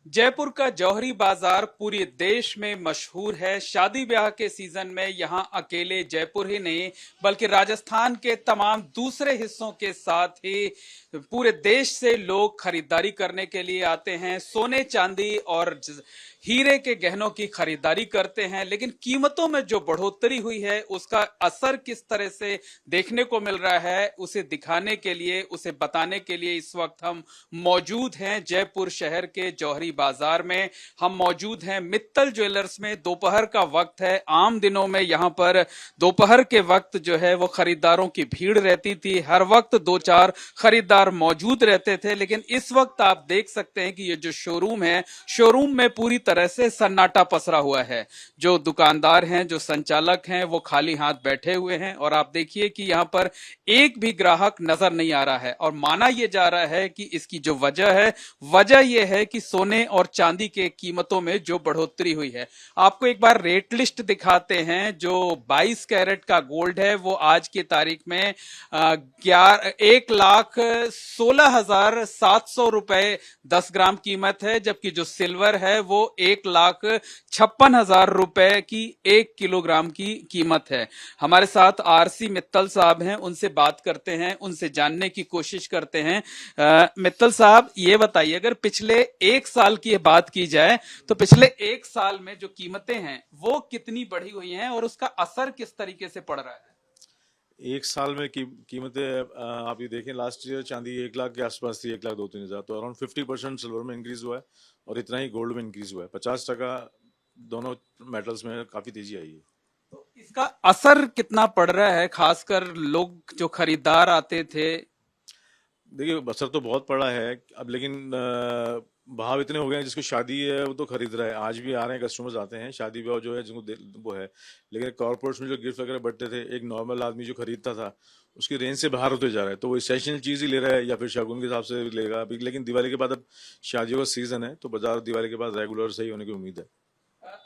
जयपुर का जौहरी बाजार पूरे देश में मशहूर है। शादी ब्याह के सीजन में यहां अकेले जयपुर ही नहीं बल्कि राजस्थान के तमाम दूसरे हिस्सों के साथ ही पूरे देश से लोग खरीदारी करने के लिए आते हैं। सोने चांदी और हीरे के गहनों की खरीदारी करते हैं, लेकिन कीमतों में जो बढ़ोतरी हुई है उसका असर किस तरह से देखने को मिल रहा है, उसे दिखाने के लिए, उसे बताने के लिए इस वक्त हम मौजूद हैं जयपुर शहर के जौहरी बाजार में। हम मौजूद हैं मित्तल ज्वेलर्स में। दोपहर का वक्त है। आम दिनों में यहाँ पर दोपहर के वक्त जो है वो खरीदारों की भीड़ रहती थी। हर वक्त दो चार खरीदार मौजूद रहते थे, लेकिन इस वक्त आप देख सकते हैं कि ये जो शोरूम है, शोरूम में पूरी तरह से सन्नाटा पसरा हुआ है। जो दुकानदार हैं, जो संचालक हैं, वो खाली हाथ बैठे हुए हैं और आप देखिए कि यहाँ पर एक भी ग्राहक नजर नहीं आ रहा है। और माना यह जा रहा है कि इसकी जो वजह है, वजह यह है कि सोने और चांदी के कीमतों में जो बढ़ोतरी हुई है। आपको एक बार रेट लिस्ट दिखाते हैं। जो 22 कैरेट का गोल्ड है वो आज की तारीख में 1,16,700 रुपए 10 ग्राम कीमत है, जबकि जो सिल्वर है वो 1,56,000 रुपए की 1 किलोग्राम की कीमत है। हमारे साथ आरसी मित्तल साहब हैं, उनसे बात करते हैं, उनसे जानने की कोशिश करते हैं। मित्तल साहब, ये बताइए, अगर पिछले एक साल की बात की जाए तो पिछले एक साल में जो कीमतें हैं वो कितनी बढ़ी हुई हैं और उसका असर किस तरीके से पड़ रहा है? एक साल में कीमतें आप ये देखें, लास्ट ईयर चांदी 1 लाख के आसपास थी, 1,02,000-3,000। तो अराउंड 50% सिल्वर में इंक्रीज हुआ है और इतना ही गोल्ड में इंक्रीज हुआ है। 50% दोनों मेटल्स में काफी तेजी आई है। तो इसका असर कितना पड़ रहा है, खासकर लोग जो खरीदार आते थे? देखिए, असर तो बहुत पड़ा है अब, लेकिन भाव इतने हो गए हैं, जिसको शादी है वो तो खरीद रहा है। आज भी आ रहे हैं, कस्टमर्स आते हैं, शादी ब्याह जो है जिनको वो है। लेकिन कॉर्पोरेट्स में जो गिफ्ट वगैरह बढ़ते थे, एक नॉर्मल आदमी जो खरीदता था उसकी रेंज से बाहर होते जा रहा है। तो वो इसेंशियल चीज ही ले रहा है या फिर शगुन के हिसाब से लेगा अभी। लेकिन दिवाली के बाद अब शादियों का सीजन है, तो बाजार दिवाली के बाद रेगुलर सही होने की उम्मीद है।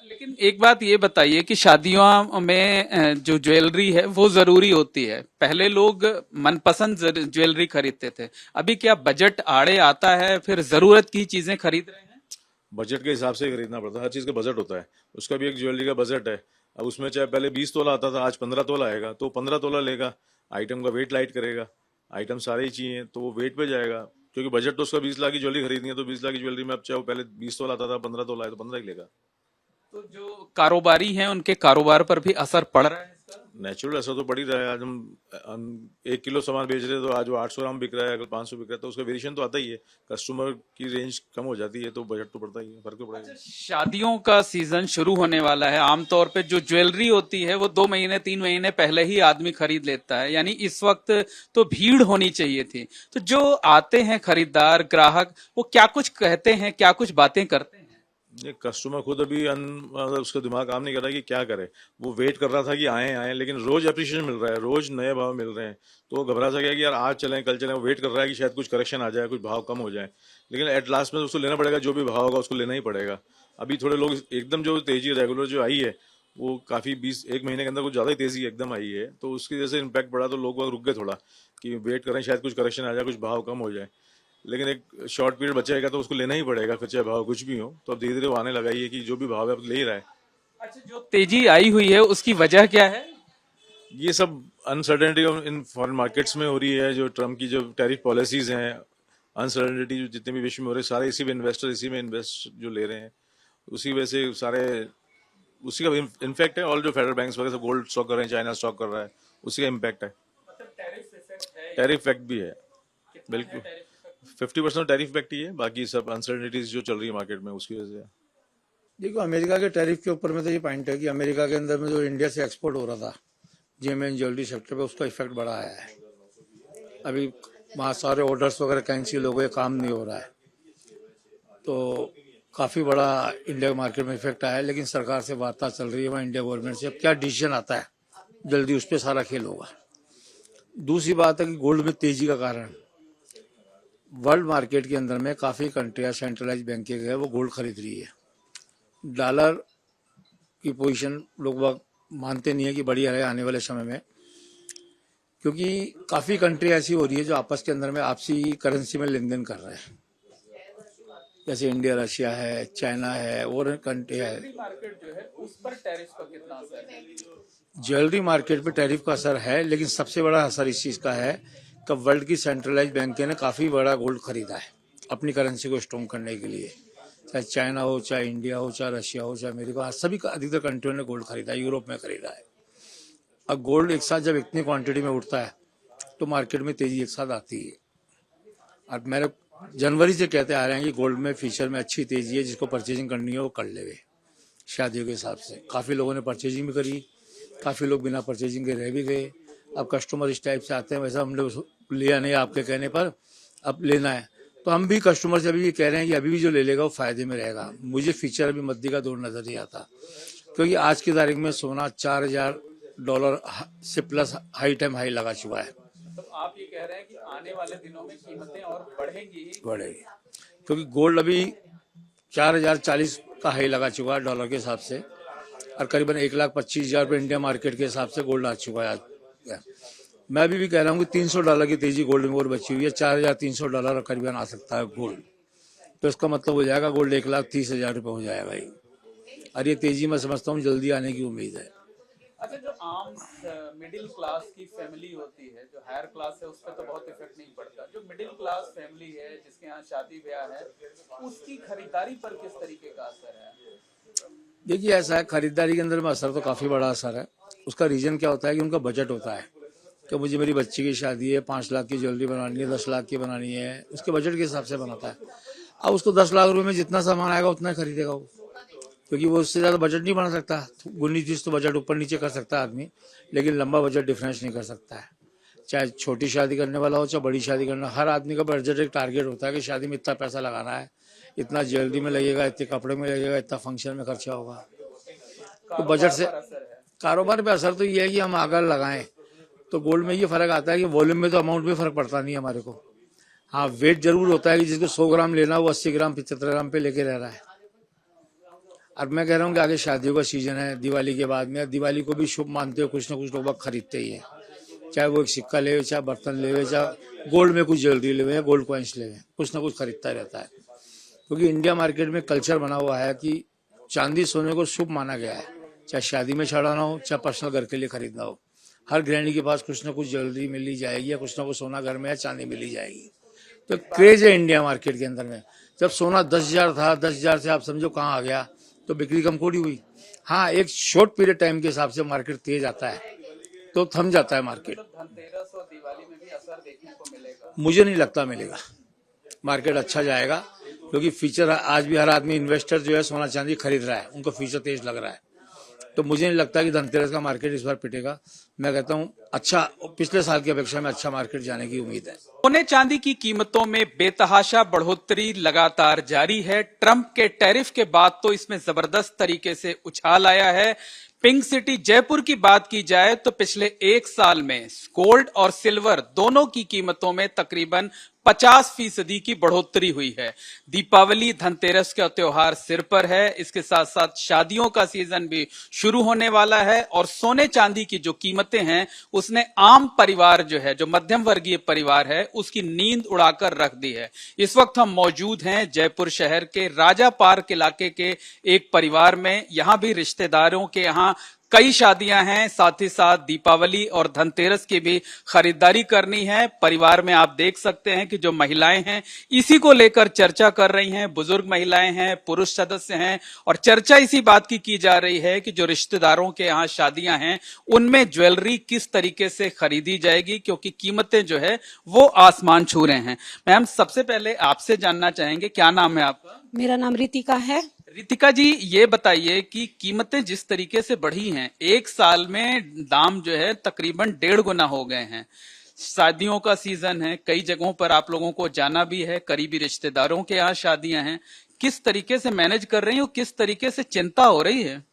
लेकिन एक बात ये बताइए कि शादियों में जो ज्वेलरी है वो जरूरी होती है। पहले लोग मनपसंद ज्वेलरी खरीदते थे, अभी क्या बजट आड़े आता है, फिर जरूरत की चीजें खरीद रहे हैं? बजट के हिसाब से ही खरीदना पड़ता है, हर चीज़ का बजट होता है। उसका भी एक ज्वेलरी का बजट है। अब उसमें चाहे पहले 20 तोला आता था, आज 15 तोला आएगा, तो 15 तोला लेगा। आइटम का वेट लाइट करेगा, आइटम सारे ही चाहिए तो वो वेट पे जाएगा। क्योंकि बजट तो उसका 20 लाख की ज्वेलरी खरीदनी है, तो 20 लाख की ज्वेलरी में अब चाहे वो पहले 20 तोला आता था, 15 तोला है तो 15 ही लेगा। तो जो कारोबारी हैं उनके कारोबार पर भी असर पड़ रहा है इसका? नेचुरल असर तो पड़ ही रहा है। आज हम 1 किलो सामान बेच रहे हैं तो आज वो 800 ग्राम बिक रहा है, अगर 500 बिक रहा है, तो उसका वेरिएशन तो आता ही है। कस्टमर की रेंज कम हो जाती है तो बजट तो पड़ता ही है, फर्क तो पड़ेगा। शादियों का सीजन शुरू होने वाला है। आमतौर पे जो ज्वेलरी होती है वो 2 महीने 3 महीने पहले ही आदमी खरीद लेता है, यानी इस वक्त तो भीड़ होनी चाहिए थी। तो जो आते हैं खरीदार ग्राहक, वो क्या कुछ कहते हैं, क्या कुछ बातें करते हैं? ये कस्टमर खुद अभी मतलब उसका दिमाग काम नहीं कर रहा कि क्या करे। वो वेट कर रहा था कि आए आए, लेकिन रोज अप्रिशिएशन मिल रहा है, रोज नए भाव मिल रहे हैं। तो वो घबरा सा गया कि यार आज चलें कल चलें। वो वेट कर रहा है कि शायद कुछ करेक्शन आ जाए, कुछ भाव कम हो जाए। लेकिन एट लास्ट में उसको लेना पड़ेगा, जो भी भाव होगा उसको लेना ही पड़ेगा। अभी थोड़े लोग एकदम जो तेजी रेगुलर जो आई है वो काफी 1 महीने के अंदर कुछ ज्यादा ही तेजी एकदम आई है, तो उसकी वजह से इम्पैक्ट पड़ा। तो लोग वहाँ रुक गए थोड़ा कि वेट करें, शायद कुछ करेक्शन आ जाए, कुछ भाव कम हो जाए। लेकिन एक शॉर्ट पीरियड बचेगा तो उसको लेना ही पड़ेगा, फिर चाहे भाव कुछ भी हो। तो अब धीरे धीरे वो आने लगा ही है कि जो भी भाव है अब ले ही रहा है। अच्छा, जो तेजी आई हुई है उसकी वजह क्या है? ये सब अनसर्टेनिटी इन फॉरेन मार्केट्स में हो रही है। जो ट्रम्प की जो टैरिफ पॉलिसीज हैं, अनसर्टेनिटी जो जितने भी विश्व में हो रहे, सारे इसी में इन्वेस्टर इसी में इन्वेस्ट जो ले रहे हैं, उसी वजह से सारे उसी का इम्पैक्ट है। और जो फेडरल बैंक्स वगैरह सब गोल्ड स्टॉक कर रहे हैं, चाइना स्टॉक कर रहा है, उसी का इम्पैक्ट है। मतलब टैरिफ इफेक्ट है? टैरिफ इफेक्ट भी है, कितना है बिल्कुल। Tariff effect? 50% टैरिफ इफेक्ट ही है, बाकी सब अनसर्टेनिटीज जो चल रही है मार्केट में उसकी वजह से है। देखो, अमेरिका के टैरिफ के ऊपर में तो ये पॉइंट है कि अमेरिका के अंदर में जो इंडिया से एक्सपोर्ट हो रहा था जेम ज्वेलरी सेक्टर पे, उसका इफेक्ट बड़ा आया है। अभी वहाँ सारे ऑर्डर्स वगैरह कैंसिल हो गए, काम नहीं हो रहा है, तो काफ़ी बड़ा इंडिया मार्केट में इफेक्ट आया है। लेकिन सरकार से वार्ता चल रही है वहाँ इंडिया गवर्नमेंट से, अब क्या डिसीजन आता है जल्दी उस पर सारा खेल होगा। दूसरी बात है कि गोल्ड में तेजी का कारण वर्ल्ड मार्केट के अंदर में काफ़ी कंट्रियाँ सेंट्रलाइज बैंक के गए वो गोल्ड खरीद रही है। डॉलर की पोजीशन लोग बाग मानते नहीं है कि बढ़िया है आने वाले समय में, क्योंकि काफ़ी कंट्री ऐसी हो रही है जो आपस के अंदर में आपसी करेंसी में लेन देन कर रहे हैं। जैसे इंडिया, रशिया है, चाइना है और कंट्री है। ज्वेलरी मार्केट जो है उस पर टैरिफ का कितना असर है? ज्वेलरी मार्केट पे टैरिफ का असर है, लेकिन सबसे बड़ा असर इस चीज का है कि वर्ल्ड की सेंट्रलाइज बैंकें ने काफी बड़ा गोल्ड खरीदा है अपनी करेंसी को स्ट्रॉन्ग करने के लिए। चाहे चाइना हो, चाहे इंडिया हो, चाहे रशिया हो, चाहे अमेरिका, सभी अधिकतर कंट्रियों ने गोल्ड खरीदा है, यूरोप में खरीदा है। अब गोल्ड एक साथ जब इतनी क्वांटिटी में उठता है तो मार्केट में तेजी एक साथ आती है। और मेरे जनवरी से कहते आ रहे हैं कि गोल्ड में फ्यूचर में अच्छी तेजी है, जिसको परचेजिंग करनी है वो कर लेवे शादियों के हिसाब से। काफ़ी लोगों ने परचेजिंग भी करी, काफ़ी लोग बिना परचेजिंग के रह भी गए। अब कस्टमर इस टाइप से आते हैं, वैसा हमने लिया नहीं आपके कहने पर, अब लेना है तो हम भी कस्टमर से अभी ये कह रहे हैं कि अभी भी जो ले लेगा वो फायदे में रहेगा। मुझे फ्यूचर अभी मद्दी का दौर नजर नहीं आता, क्योंकि आज की तारीख में सोना $4,000 से प्लस हाई लगा चुका है। मतलब आप ये कह रहे हैं कि आने वाले दिनों में कीमतें और बढ़ेंगी? बढ़ेगी, क्योंकि गोल्ड अभी 4,040 का हाई लगा चुका है डॉलर के हिसाब से, और करीबन 1,25,000 रुपये इंडिया मार्केट के हिसाब से गोल्ड आ चुका है आज। मैं अभी भी कह रहा हूँ कि $300 की तेजी गोल्ड में और बची हुई है। $4,300 करीबन आ सकता है गोल्ड, तो इसका मतलब हो जाएगा गोल्ड 1,30,000 रुपये हो जाएगा ही। और ये तेजी मैं समझता हूँ जल्दी आने की उम्मीद है। अच्छा, जो आम मिडिल क्लास की फैमिली होती है, जो हायर क्लास है, उस पर तो बहुत इफेक्ट नहीं पड़ता। जो मिडिल क्लास फैमिली है, जिसके यहाँ शादी ब्याह है, उसकी खरीदारी पर किस तरीके का असर है? देखिए, ऐसा है, खरीदारी के अंदर में असर तो काफ़ी बड़ा असर है। उसका रीजन क्या होता है कि उनका बजट होता है कि मुझे मेरी बच्ची की शादी है, 5 लाख की ज्वेलरी बनानी है, 10 लाख की बनानी है, उसके बजट के हिसाब से बनाता है। अब उसको 10 लाख रुपए में जितना सामान आएगा उतना खरीदेगा वो, क्योंकि वो उससे ज़्यादा बजट नहीं बना सकता। 19-30 तो बजट ऊपर नीचे कर सकता है आदमी, लेकिन लंबा बजट डिफरेंस नहीं कर सकता है। चाहे छोटी शादी करने वाला हो, चाहे बड़ी शादी करना, हर आदमी का बजट एक टारगेट होता है कि शादी में इतना पैसा लगाना है, इतना ज्वेलरी में लगेगा, इतने कपड़े में लगेगा, इतना फंक्शन में खर्चा होगा। तो बजट से कारोबार पे असर तो ये है कि हम अगर लगाएं तो गोल्ड में ये फर्क आता है कि वॉल्यूम में तो अमाउंट में फर्क पड़ता नहीं है हमारे को। हाँ, वेट जरूर होता है कि जिसको 100 ग्राम लेना वो 80 ग्राम 75 ग्राम पे लेके रह रहा है। और मैं कह रहा हूँ कि आगे शादियों का सीजन है, दिवाली के बाद में, दिवाली को भी शुभ मानते हुए कुछ ना कुछ लोग खरीदते ही है, चाहे वो एक सिक्का ले, चाहे बर्तन ले, चाहे गोल्ड में कुछ ज्वेलरी ले या गोल्ड कॉइन्स ले, कुछ ना कुछ खरीदता रहता है। क्योंकि इंडिया मार्केट में कल्चर बना हुआ है कि चांदी सोने को शुभ माना गया है, चाहे शादी में चढ़ाना हो, चाहे पर्सनल घर के लिए खरीदना हो। हर गृहिणी के पास कुछ ना कुछ ज्वेलरी मिली जाएगी या कुछ ना कुछ सोना घर में या चांदी मिली जाएगी। तो क्रेज है इंडिया मार्केट के अंदर में। जब सोना 10,000 था, 10,000 से आप समझो कहाँ आ गया, तो बिक्री कम थोड़ी हुई। हाँ, एक शॉर्ट पीरियड टाइम के हिसाब से मार्केट तेज आता है तो थम जाता है मार्केट। धनतेरस और दिवाली में भी असर देखने को मिलेगा? मुझे नहीं लगता मिलेगा, मार्केट अच्छा जाएगा, क्योंकि फ्यूचर आज भी हर आदमी इन्वेस्टर जो है सोना चांदी खरीद रहा है, उनको फ्यूचर तेज लग रहा है। तो मुझे नहीं लगता कि धनतेरस का मार्केट इस बार पिटेगा। मैं कहता हूँ अच्छा, पिछले साल की अपेक्षा में अच्छा मार्केट जाने की उम्मीद है। सोने चांदी की कीमतों में बेतहाशा बढ़ोतरी लगातार जारी है। ट्रंप के टैरिफ के बाद तो इसमें जबरदस्त तरीके से उछाल आया है। पिंक सिटी जयपुर की बात की जाए तो पिछले 1 साल में गोल्ड और सिल्वर दोनों की कीमतों में तकरीबन 50% की बढ़ोतरी हुई है। दीपावली, धनतेरस का त्योहार सिर पर है, इसके साथ साथ शादियों का सीजन भी शुरू होने वाला है और सोने चांदी की जो कीमतें हैं उसने आम परिवार जो है, जो मध्यम वर्गीय परिवार है, उसकी नींद उड़ाकर रख दी है। इस वक्त हम मौजूद हैं जयपुर शहर के राजा पार्क इलाके के एक परिवार में। यहां भी रिश्तेदारों के यहाँ कई शादियां हैं, साथ ही साथ दीपावली और धनतेरस की भी खरीदारी करनी है। परिवार में आप देख सकते हैं कि जो महिलाएं हैं इसी को लेकर चर्चा कर रही हैं। बुजुर्ग महिलाएं हैं, पुरुष सदस्य हैं, और चर्चा इसी बात की जा रही है कि जो रिश्तेदारों के यहाँ शादियां हैं उनमें ज्वेलरी किस तरीके से खरीदी जाएगी, क्योंकि कीमतें जो है वो आसमान छू रहे हैं। मैम, सबसे पहले आपसे जानना चाहेंगे, क्या नाम है आपका? मेरा नाम रितिका है। रितिका जी, ये बताइए कि कीमतें जिस तरीके से बढ़ी हैं, 1 साल में दाम जो है तकरीबन 1.5 गुना हो गए हैं। शादियों का सीजन है, कई जगहों पर आप लोगों को जाना भी है, करीबी रिश्तेदारों के यहाँ शादियां हैं। किस तरीके से मैनेज कर रही हो, किस तरीके से चिंता हो रही है?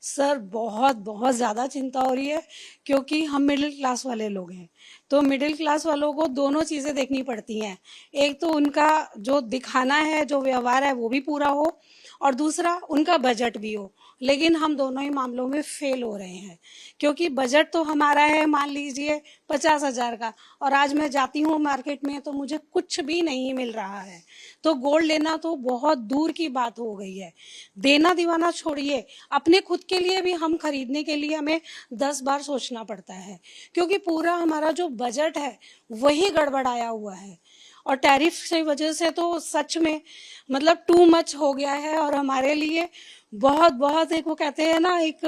सर बहुत बहुत ज़्यादा चिंता हो रही है, क्योंकि हम मिडिल क्लास वाले लोग हैं। तो मिडिल क्लास वालों को दोनों चीज़ें देखनी पड़ती हैं। एक तो उनका जो दिखाना है, जो व्यवहार है वो भी पूरा हो, और दूसरा उनका बजट भी हो। लेकिन हम दोनों ही मामलों में फेल हो रहे हैं, क्योंकि बजट तो हमारा है मान लीजिए 50,000 का, और आज मैं जाती हूँ मार्केट में तो मुझे कुछ भी नहीं मिल रहा है। तो गोल्ड लेना तो बहुत दूर की बात हो गई है। देना दीवाना छोड़िए, अपने खुद के लिए भी हम खरीदने के लिए हमें 10 बार सोचना पड़ता है, क्योंकि पूरा हमारा जो बजट है वही गड़बड़ाया हुआ है। और टैरिफ की वजह से तो सच में मतलब टू मच हो गया है, और हमारे लिए बहुत बहुत, एक वो कहते हैं ना, एक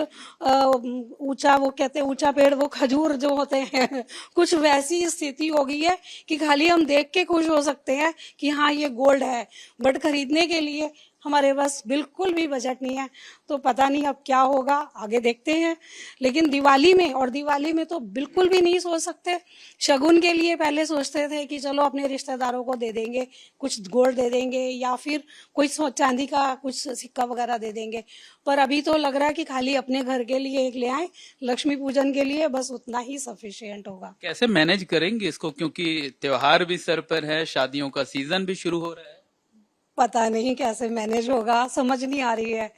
ऊंचा, वो कहते हैं ऊंचा पेड़ वो खजूर जो होते हैं कुछ वैसी स्थिति हो गई है कि खाली हम देख के खुश हो सकते हैं कि हाँ ये गोल्ड है, बट खरीदने के लिए हमारे पास बिल्कुल भी बजट नहीं है। तो पता नहीं अब क्या होगा, आगे देखते हैं। लेकिन दिवाली में तो बिल्कुल भी नहीं सोच सकते। शगुन के लिए पहले सोचते थे कि चलो अपने रिश्तेदारों को दे देंगे, कुछ गोल्ड दे देंगे, या फिर कोई चांदी का कुछ सिक्का वगैरह दे देंगे। पर अभी तो लग रहा है कि खाली अपने घर के लिए एक ले आए, लक्ष्मी पूजन के लिए, बस उतना ही सफिशिएंट होगा। कैसे मैनेज करेंगे इसको, क्योंकि त्योहार भी सर पर है, शादियों का सीजन भी शुरू हो रहा है। पता नहीं कैसे मैनेज होगा, समझ नहीं आ रही है,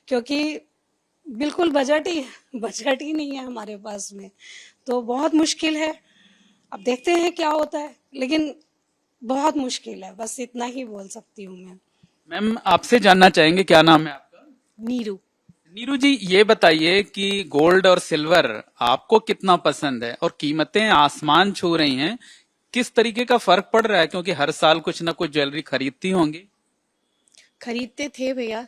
क्योंकि बिल्कुल बजट ही नहीं है हमारे पास में। तो बहुत मुश्किल है, अब देखते हैं क्या होता है, लेकिन बहुत मुश्किल है, बस इतना ही बोल सकती हूँ मैं। मैम आपसे जानना चाहेंगे, क्या नाम है आपका? नीरू। नीरू जी, ये बताइए कि गोल्ड और सिल्वर आपको कितना पसंद है, और कीमतें आसमान छू रही हैं, किस तरीके का फर्क पड़ रहा है? क्योंकि हर साल कुछ ना कुछ ज्वेलरी खरीदती होंगी। खरीदते थे भैया,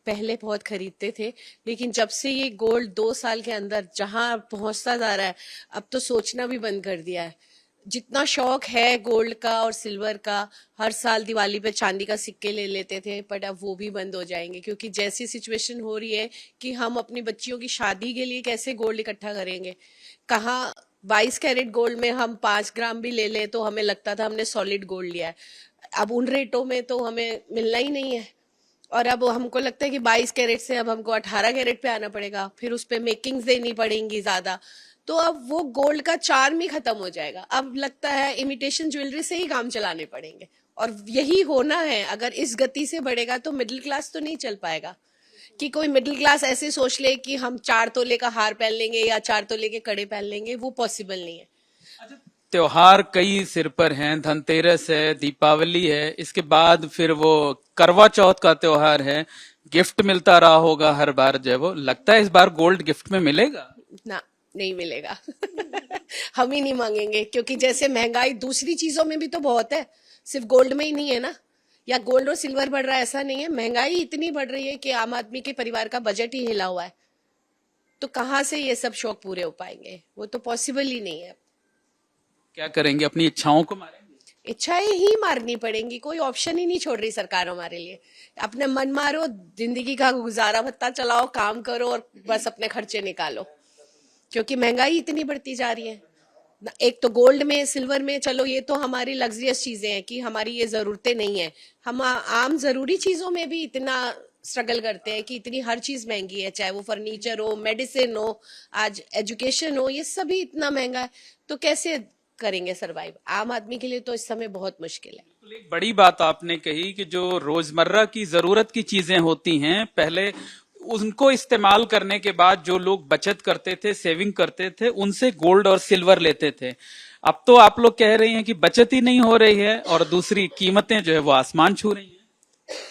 पहले बहुत खरीदते थे, लेकिन जब से ये गोल्ड 2 साल के अंदर जहां पहुंचता जा रहा है, अब तो सोचना भी बंद कर दिया है। जितना शौक है गोल्ड का और सिल्वर का, हर साल दिवाली पे चांदी का सिक्के ले लेते थे, बट अब वो भी बंद हो जाएंगे, क्योंकि जैसी सिचुएशन हो रही है कि हम अपनी बच्चियों की शादी के लिए कैसे गोल्ड इकट्ठा करेंगे। कहाँ 22 कैरेट गोल्ड में हम 5 ग्राम भी ले लें तो हमें लगता था हमने सॉलिड गोल्ड लिया है। अब उन रेटों में तो हमें मिलना ही नहीं है, और अब हमको लगता है कि 22 कैरेट से अब हमको 18 कैरेट पे आना पड़ेगा, फिर उस पे मेकिंग्स देनी पड़ेंगी ज्यादा। तो अब वो गोल्ड का चार्म ही खत्म हो जाएगा। अब लगता है इमिटेशन ज्वेलरी से ही काम चलाने पड़ेंगे, और यही होना है। अगर इस गति से बढ़ेगा तो मिडिल क्लास तो नहीं चल पाएगा, कि कोई मिडिल क्लास ऐसे सोच ले कि हम 4 तोले का हार पहन लेंगे या 4 तोले के कड़े पहन लेंगे, वो पॉसिबल नहीं है। त्योहार कई सिर पर हैं, धनतेरस है, दीपावली है, इसके बाद फिर वो करवा चौथ का त्योहार है, गिफ्ट मिलता रहा होगा हर बार। जो वो लगता है इस बार गोल्ड गिफ्ट में मिलेगा? ना, नहीं मिलेगा हम ही नहीं मांगेंगे, क्योंकि जैसे महंगाई दूसरी चीजों में भी तो बहुत है, सिर्फ गोल्ड में ही नहीं है ना। या गोल्ड और सिल्वर बढ़ रहा है ऐसा नहीं है, महंगाई इतनी बढ़ रही है कि आम आदमी के परिवार का बजट ही हिला हुआ है। तो कहाँ से ये सब शौक पूरे हो पाएंगे, वो तो पॉसिबल ही नहीं है। क्या करेंगे, अपनी इच्छाओं को मारेंगे? इच्छाएं ही मारनी पड़ेंगी, कोई ऑप्शन ही नहीं छोड़ रही सरकार हमारे लिए। अपने मन मारो, जिंदगी का गुजारा भत्ता चलाओ, काम करो और बस अपने खर्चे निकालो, क्योंकि महंगाई इतनी बढ़ती जा रही है। एक तो गोल्ड में, सिल्वर में, चलो ये तो हमारी लग्जरियस चीजें हैं कि हमारी ये जरूरतें नहीं है। हम आम जरूरी चीजों में भी इतना स्ट्रगल करते हैं कि इतनी हर चीज महंगी है, चाहे वो फर्नीचर हो, मेडिसिन हो, आज एजुकेशन हो, ये सभी इतना महंगा है। तो कैसे करेंगे सरवाइव? आम आदमी के लिए तो इस समय बहुत मुश्किल है। तो एक बड़ी बात आपने कही कि जो रोजमर्रा की जरूरत की चीजें होती हैं, पहले उनको इस्तेमाल करने के बाद जो लोग बचत करते थे, सेविंग करते थे, उनसे गोल्ड और सिल्वर लेते थे। अब तो आप लोग कह रही हैं कि बचत ही नहीं हो रही है, और दूसरी कीमतें जो है वो आसमान छू रही हैं।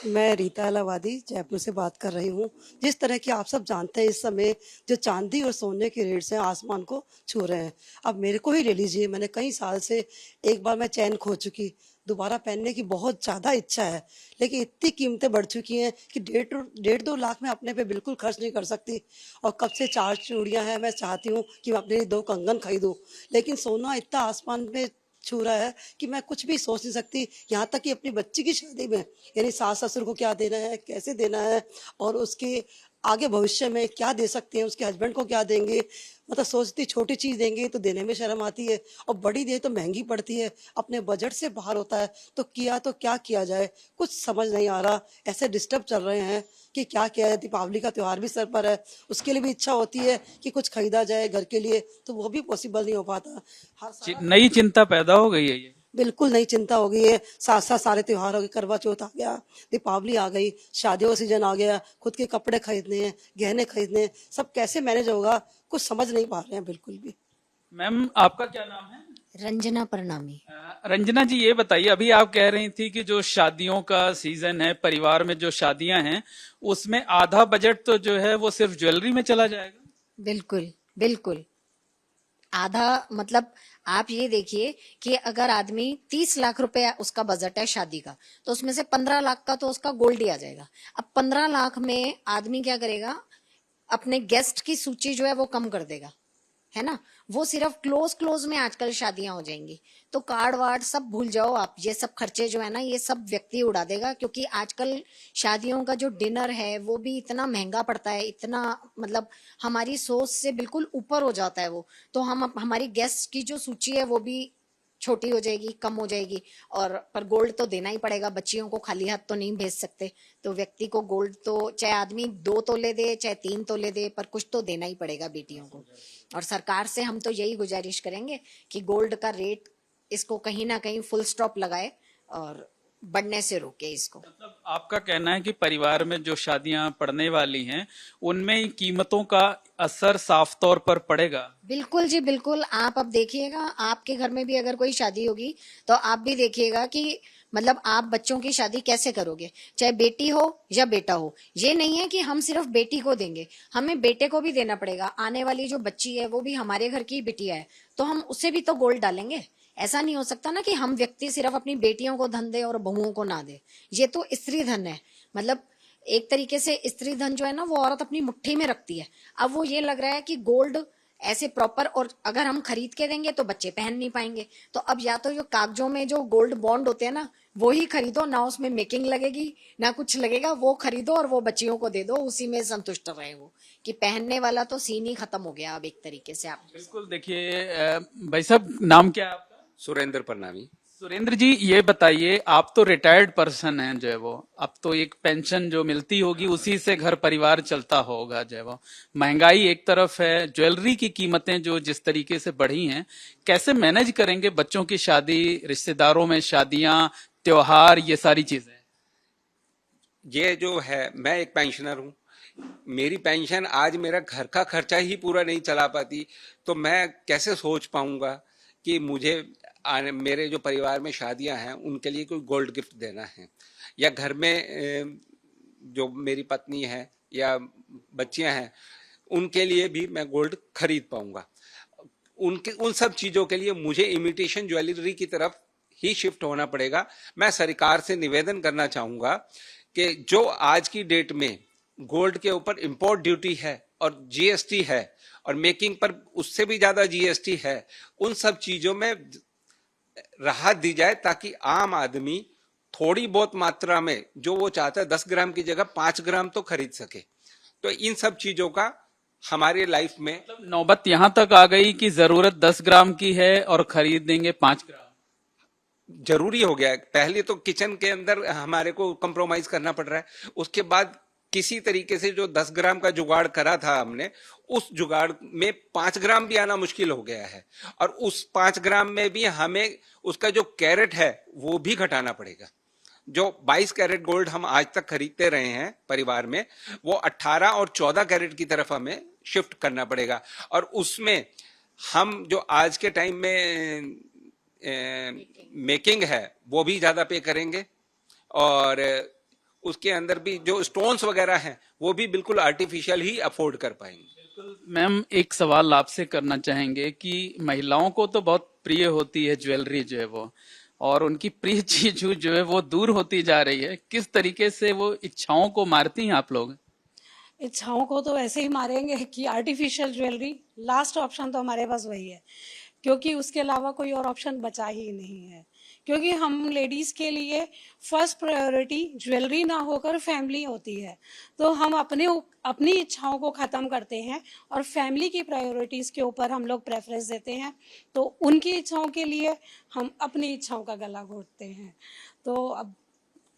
मैं रीता अलावादी जयपुर से बात कर रही हूँ। जिस तरह की आप सब जानते हैं, इस समय जो चांदी और सोने के रेट्स हैं आसमान को छू रहे हैं। अब मेरे को ही ले लीजिए, मैंने कई साल से, एक बार मैं चैन खो चुकी, दोबारा पहनने की बहुत ज़्यादा इच्छा है, लेकिन इतनी कीमतें बढ़ चुकी हैं कि 1.5-2 लाख में अपने पे बिल्कुल खर्च नहीं कर सकती। और कब से 4 चूड़ियाँ हैं, मैं चाहती हूँ कि मैं अपने लिए 2 कंगन खरीदूँ, लेकिन सोना इतना आसमान में छू रहा है कि मैं कुछ भी सोच नहीं सकती। यहाँ तक कि अपनी बच्ची की शादी में, यानी सास ससुर को क्या देना है, कैसे देना है, और उसके आगे भविष्य में क्या दे सकते हैं, उसके हस्बैंड को क्या देंगे। मतलब सोचती छोटी चीज देंगे तो देने में शर्म आती है, और बड़ी दे तो महंगी पड़ती है, अपने बजट से बाहर होता है। तो क्या किया जाए, कुछ समझ नहीं आ रहा। ऐसे डिस्टर्ब चल रहे हैं कि क्या किया है। दीपावली का त्योहार भी सर पर है, उसके लिए भी इच्छा होती है कि कुछ खरीदा जाए घर के लिए, तो वो भी पॉसिबल नहीं हो पाता। हर साल नई चिंता पैदा हो गई है ये। बिल्कुल नई चिंता हो गई है। साथ साथ सारे त्योहार हो गए, करवा चौथ आ गया, दीपावली आ गई, शादियों का सीजन आ गया, खुद के कपड़े खरीदने हैं, गहने खरीदने हैं, सब कैसे मैनेज होगा, कुछ समझ नहीं पा रहे हैं बिल्कुल भी। मैम आपका क्या नाम है? रंजना प्रणामी। रंजना जी, ये बताइए, अभी आप कह रही थी कि जो शादियों का सीजन है, परिवार में जो शादियां हैं, उसमें आधा बजट तो जो है वो सिर्फ ज्वेलरी में चला जाएगा। बिल्कुल बिल्कुल। आधा मतलब आप ये देखिए कि अगर आदमी 30 लाख रुपए उसका बजट है शादी का, तो उसमें से 15 लाख का तो उसका गोल्ड ही आ जाएगा। अब 15 लाख में आदमी क्या करेगा, अपने गेस्ट की सूची जो है वो कम कर देगा, है ना। वो सिर्फ क्लोज में आजकल शादियां हो जाएंगी, तो कार्ड वार्ड सब भूल जाओ आप। ये सब खर्चे जो है ना, ये सब व्यक्ति उड़ा देगा, क्योंकि आजकल शादियों का जो डिनर है वो भी इतना महंगा पड़ता है, इतना मतलब हमारी सोच से बिल्कुल ऊपर हो जाता है वो। तो हम हमारी गेस्ट की जो सूची है वो भी छोटी हो जाएगी, कम हो जाएगी। और पर गोल्ड तो देना ही पड़ेगा, बच्चियों को खाली हाथ तो नहीं भेज सकते। तो व्यक्ति को गोल्ड तो चाहे आदमी 2 तोले दे चाहे 3 तोले दे, पर कुछ तो देना ही पड़ेगा बेटियों को। और सरकार से हम तो यही गुजारिश करेंगे कि गोल्ड का रेट इसको कहीं ना कहीं फुल स्टॉप लगाए और बढ़ने से रोके इसको। मतलब आपका कहना है कि परिवार में जो शादियां पड़ने वाली हैं, उनमें कीमतों का असर साफ तौर पर पड़ेगा। बिल्कुल जी बिल्कुल। आप अब देखिएगा, आपके घर में भी अगर कोई शादी होगी तो आप भी देखिएगा कि मतलब आप बच्चों की शादी कैसे करोगे, चाहे बेटी हो या बेटा हो। ये नहीं है कि हम सिर्फ बेटी को देंगे, हमें बेटे को भी देना पड़ेगा। आने वाली जो बच्ची है वो भी हमारे घर की बिटिया है, तो हम उसे भी तो गोल्ड डालेंगे। ऐसा नहीं हो सकता ना कि हम व्यक्ति सिर्फ अपनी बेटियों को धन दे और बहुओं को ना दे। ये तो स्त्री धन है। मतलब एक तरीके से स्त्री धन जो है ना वो औरत अपनी मुट्ठी में रखती है। अब वो ये लग रहा है कि गोल्ड ऐसे प्रॉपर, और अगर हम खरीद के देंगे तो बच्चे पहन नहीं पाएंगे। तो अब या तो जो कागजों में जो गोल्ड बॉन्ड होते हैं ना, वो ही खरीदो, ना उसमें मेकिंग लगेगी ना कुछ लगेगा, वो खरीदो और वो बच्चियों को दे दो, उसी में संतुष्ट रहे वो। कि पहनने वाला तो सीन ही खत्म हो गया अब एक तरीके से। आप बिल्कुल। देखिए भाई साहब, नाम क्या है आपका? सुरेंद्र प्रणामी। सुरेंद्र जी, ये बताइए, आप तो रिटायर्ड पर्सन हैं जो है वो, अब तो एक पेंशन जो मिलती होगी उसी से घर परिवार चलता होगा जो है वो। महंगाई एक तरफ है, ज्वेलरी की कीमतें जो जिस तरीके से बढ़ी हैं, कैसे मैनेज करेंगे बच्चों की शादी, रिश्तेदारों में शादियां, त्योहार, ये सारी चीजें? ये जो है, मैं एक पेंशनर हूँ। मेरी पेंशन आज मेरा घर का खर्चा ही पूरा नहीं चला पाती, तो मैं कैसे सोच पाऊंगा कि मुझे मेरे जो परिवार में शादियां हैं उनके लिए कोई गोल्ड गिफ्ट देना है, या घर में जो मेरी पत्नी है या बच्चियां हैं उनके लिए भी मैं गोल्ड खरीद पाऊंगा। उनके उन सब चीज़ों के लिए मुझे इमिटेशन ज्वेलरी की तरफ ही शिफ्ट होना पड़ेगा। मैं सरकार से निवेदन करना चाहूँगा कि जो आज की डेट में गोल्ड के ऊपर इंपोर्ट ड्यूटी है और जीएसटी है और मेकिंग पर उससे भी ज़्यादा जीएसटी है, उन सब चीज़ों में राहत दी जाए, ताकि आम आदमी थोड़ी बहुत मात्रा में जो वो चाहता है 10 ग्राम की जगह 5 ग्राम तो खरीद सके। तो इन सब चीज़ों का हमारे लाइफ में मतलब नौबत यहां तक आ गई कि जरूरत 10 ग्राम की है और खरीद देंगे 5 ग्राम। जरूरी हो गया है। पहले तो किचन के अंदर हमारे को कंप्रोमाइज करना पड़ रहा है, उसके बाद किसी तरीके से जो 10 ग्राम का जुगाड़ करा था हमने, उस जुगाड़ में 5 ग्राम भी आना मुश्किल हो गया है। और उस 5 ग्राम में भी हमें उसका जो कैरेट है वो भी घटाना पड़ेगा। जो 22 कैरेट गोल्ड हम आज तक खरीदते रहे हैं परिवार में, वो 18 और 14 कैरेट की तरफ हमें शिफ्ट करना पड़ेगा। और उसमें हम जो आज के टाइम में मेकिंग है वो भी ज्यादा पे करेंगे, और उसके अंदर भी जो स्टोन्स वगैरह हैं वो भी बिल्कुल आर्टिफिशियल ही अफोर्ड कर पाएंगे। मैम, एक सवाल आपसे करना चाहेंगे कि महिलाओं को तो बहुत प्रिय होती है ज्वेलरी जो है वो, और उनकी प्रिय चीज जो है वो दूर होती जा रही है। किस तरीके से वो इच्छाओं को मारती हैं आप लोग? इच्छाओं को तो ऐसे ही मारेंगे कि आर्टिफिशियल ज्वेलरी लास्ट ऑप्शन तो हमारे पास वही है, क्योंकि उसके अलावा कोई और ऑप्शन बचा ही नहीं है। क्योंकि हम लेडीज के लिए फर्स्ट प्रायोरिटी ज्वेलरी ना होकर फैमिली होती है। तो हम अपनी इच्छाओं को ख़त्म करते हैं और फैमिली की प्रायोरिटीज़ के ऊपर हम लोग प्रेफरेंस देते हैं। तो उनकी इच्छाओं के लिए हम अपनी इच्छाओं का गला घोटते हैं। तो अब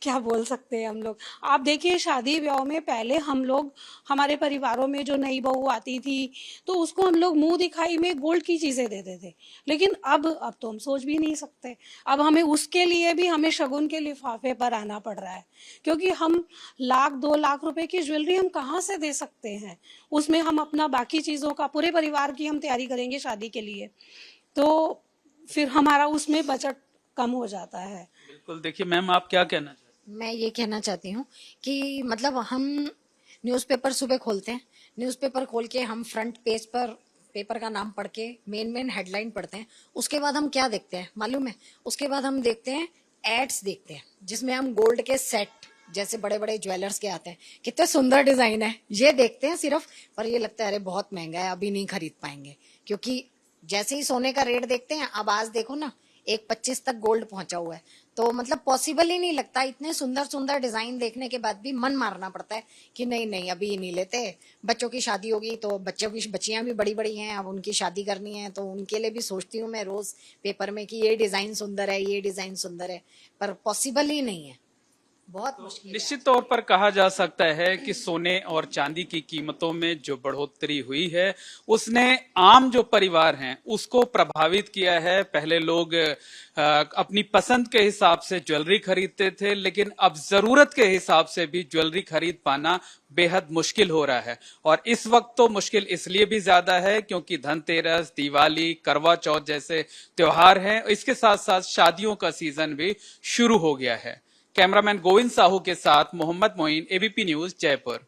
क्या बोल सकते हैं हम लोग। आप देखिए शादी ब्याह में पहले हम लोग, हमारे परिवारों में जो नई बहू आती थी तो उसको हम लोग मुंह दिखाई में गोल्ड की चीज़ें देते थे। लेकिन अब तो हम सोच भी नहीं सकते। अब हमें उसके लिए भी हमें शगुन के लिफाफे पर आना पड़ रहा है, क्योंकि हम 1-2 लाख रुपए की ज्वेलरी हम कहाँ से दे सकते हैं। उसमें हम अपना बाकी चीज़ों का, पूरे परिवार की हम तैयारी करेंगे शादी के लिए, तो फिर हमारा उसमें बजट कम हो जाता है। बिल्कुल। देखिए मैम, आप क्या कहना चाहते हैं? मैं ये कहना चाहती हूँ कि मतलब हम न्यूज़पेपर सुबह खोलते हैं, न्यूज़पेपर खोल के हम फ्रंट पेज पर पेपर का नाम पढ़ के मेन हेडलाइन पढ़ते हैं। उसके बाद हम क्या देखते हैं मालूम है? उसके बाद हम देखते हैं एड्स देखते हैं, जिसमें हम गोल्ड के सेट, जैसे बड़े बड़े ज्वेलर्स के आते हैं, कितने सुंदर डिजाइन है, ये देखते हैं सिर्फ। पर ये लगता है अरे बहुत महंगा है, अभी नहीं खरीद पाएंगे। क्योंकि जैसे ही सोने का रेट देखते हैं, अब आज देखो ना 1.25 तक गोल्ड पहुंचा हुआ है। तो मतलब पॉसिबल ही नहीं लगता। इतने सुंदर सुंदर डिजाइन देखने के बाद भी मन मारना पड़ता है कि नहीं नहीं अभी नहीं लेते। बच्चों की शादी होगी तो बच्चों की बच्चियां भी बड़ी बड़ी हैं, अब उनकी शादी करनी है, तो उनके लिए भी सोचती हूँ मैं रोज पेपर में कि ये डिजाइन सुंदर है, ये डिजाइन सुंदर है, पर पॉसिबल ही नहीं है, बहुत मुश्किल है। निश्चित तौर पर कहा जा सकता है कि सोने और चांदी की कीमतों में जो बढ़ोतरी हुई है उसने आम जो परिवार हैं उसको प्रभावित किया है। पहले लोग अपनी पसंद के हिसाब से ज्वेलरी खरीदते थे, लेकिन अब जरूरत के हिसाब से भी ज्वेलरी खरीद पाना बेहद मुश्किल हो रहा है। और इस वक्त तो मुश्किल इसलिए भी ज्यादा है क्योंकि धनतेरस, दिवाली, करवा चौथ जैसे त्योहार हैं। इसके साथ साथ शादियों का सीजन भी शुरू हो गया है। कैमरामैन गोविंद साहू के साथ मोहम्मद मोइन, एबीपी न्यूज, जयपुर।